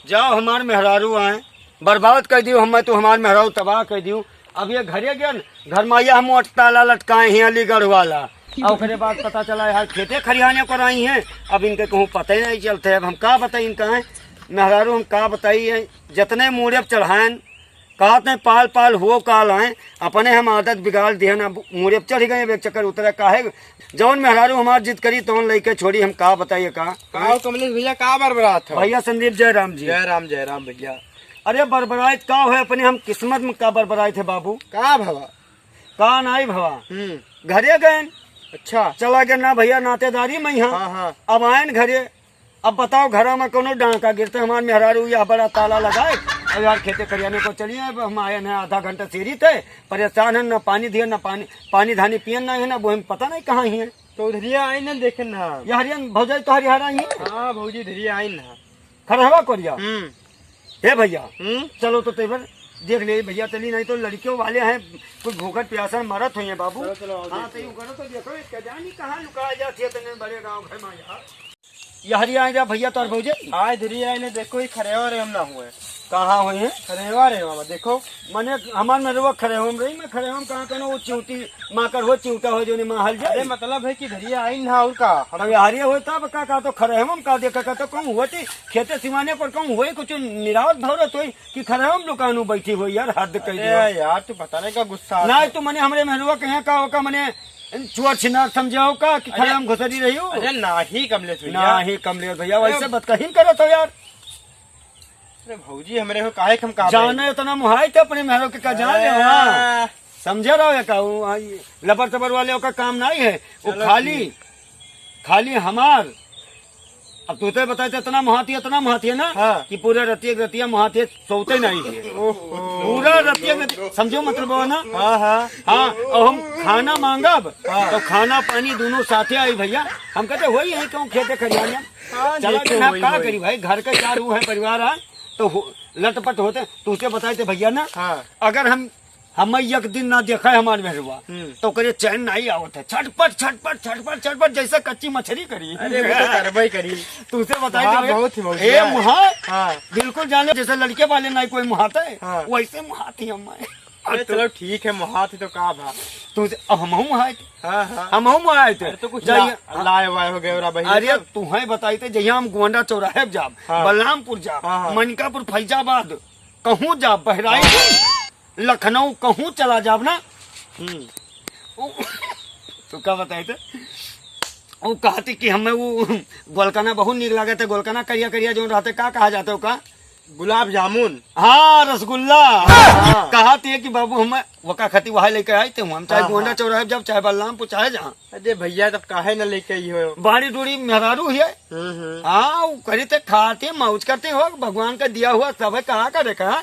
जाओ हमार मेहरारू आए बर्बाद कर दियो हम तो हमार मेहरारू तबाह कर दियो। अब ये घरे गया घर माइया हम ताला लटकाए हैं अलीगढ़ वाला और फिर बाद पता चला यार खेते खरियाने कर आई हैं। अब इनके कहूँ पता ही नहीं चलते। अब हम का बताई इनका है मेहरारू हम का बताई है जितने मूड़े चढ़ाएं कहते हैं पाल पाल हो काल आए अपने हम आदत बिगाड़ दिए ना मूड़े चढ़ गए एक चक्कर उतरे काहे जौन मेहरारू हमार जिद करी तौन लेके छोड़ी हम का बताइए का कमलेश भैया का बरबरात हो? भैया संदीप जयराम जी। जय राम भैया। अरे बरबराइत का है अपने हम किस्मत में का बरबराए थे बाबू का भवा? का नाई भवा घरे गए। अच्छा चला गया ना भैया नातेदारी में यहाँ। हाँ। अब आए घरे अब बताओ घर में कोनो डांका गिरते हमारे मेहरारू या बड़ा ताला लगाए और यार खेते खरियाने को चलिए। अब हम आए ना आधा घंटा सीरी थे परेशान है न पानी दिए न पानी धानी पियन नहीं है ना वो हम पता नहीं कहाँ ही है। तो उधरिया आई ना देखे ना ये हरियन भौजाई तो हरिहरा ही है। हाँ भौजी उधरिया आई ना खरहवा कोरिया हे भैया चलो तो तेवर देख ले भैया चली नहीं तो लड़कियों वाले हैं कुछ भूखट प्यासा मरत हुई है बाबू। हाँ तो यूँ करो तो देखो इसका जानी कहाँ लुकाया जाती है तेने बड़े गाँव घर में यार ये हरिया जा भैया तो भौजे आज धरिया आई ने देखो ही खरेवा रे हम ना हुए कहाँ हुए हैं खरेवा रे मामा देखो मने हमार में रुआ खरे हम रही मैं खरे हम कहाँ कनो वो चिंटी माकर हो चिंटा हो जो माँ हल जाए। अरे मतलब है कि धरिया आई ना और का अब हरिया हो तब का तो खरे हम का देखा का तो कहूँ हुए खेते सिवाने पर कहूँ हुए कुछ निरावत भरत हुई कि खरे हम दुकानों बैठी हुई यार हद कर यार तू पता नहीं का गुस्सा ना तो मने हमारे महरुआ कहे का होगा मने चुआ छिनार समझाओ का कि खरे हम घुसरी रही हो। अरे ना ही कमलेश भैया ना ही कमलेश भैया वैसे बदकहीन करो तो यार। अरे भौजी हमरे को काहे हम का जाने इतना मुहाई थे अपने महरों के का जान ले हाँ समझे रहो का लबर तबर वाले का काम नहीं है वो खाली हमार। अब तू तो बताए इतना महाती है ना हाँ। कि पूरे रतिया महाती सोते नहीं है पूरा रतिया समझो मतलब वो ना। हाँ और हम खाना मांगब तो खाना पानी दोनों साथे आई भैया हम कहते वही है क्यों खेते खरियाने चला क्या करी भाई घर का चार वो है परिवार है तो लटपट होते तुझसे बताए थे भैया ना। अगर हम एक दिन ना देखा है हमारे मेहरुआ तो करे चैन नहीं आवत है छटपट जैसे कच्ची मछली करी। अरे तो करबई करी तुझसे बताए बहुत बिल्कुल जाने जैसे लड़के वाले नहीं कोई मुहाता है वैसे मुहाती हम। अरे चलो ठीक है मुहाती तो का भा तुझे हम मुहाए थे तो कुछ लाए वाए हो गए भैया। अरे तुम्हें बताई थे जहाँ हम गोंडा चौराहे जाब बलरामपुर जाब मनकापुर फैजाबाद कहूँ जाब बहराइच लखनऊ कहूँ चला जाब ना तो क्या बताए थे वो कहती कि हमें वो गोलकाना बहुत नीक लगे थे गोलकाना करिया जो रहते का कहा जाते हो का गुलाब जामुन। हाँ रसगुल्ला कहती है कि बाबू हमें वका खती वहाँ लेके आए थे हम चाहे गोंडा चौराहे जब चाहे बलरामपुर चाहे जहाँ। अरे भैया तब काहे न लेके आई हो बाड़ी डूड़ी मेहरारू है। हाँ वो करी थे खाते मौज करते हो भगवान का दिया हुआ सब है कहा करे कहा।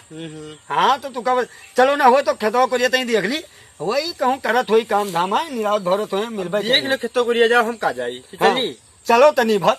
हाँ तो तू कब चलो ना हो तो खेतों को देख ली वही कहूँ करत हुई काम धाम है निरावत भरत हुए मिल भाई खेतों को जाओ हम का जाई चलो तनी भर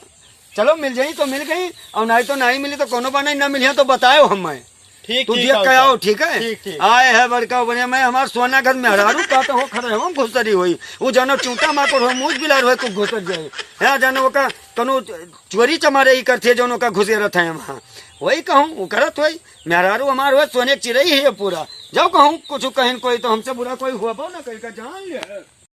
चलो मिल जाई तो मिल गई और नहीं तो नहीं मिली तो कोनो बनाई ना मिली तो बताओ हमें ठीक तू देख के आओ ठीक है आए है बड़का बने मैं हमार सोना घर में हरारू का तो हो खड़े हम घुसरी हुई वो जानो चूटा माको हो मुझ बिलार हो को घुसर जाए है जानो का कनो चोरी चमारे ही करते जोनो का घुसे रहते हैं वहाँ वही कहूँ वो करत हुई मेहरारू हमार हुआ सोने चिड़ई है पूरा जाओ कहूँ कुछ कहीं कोई तो हमसे बुरा कोई हुआ ना कहीं का जान ले।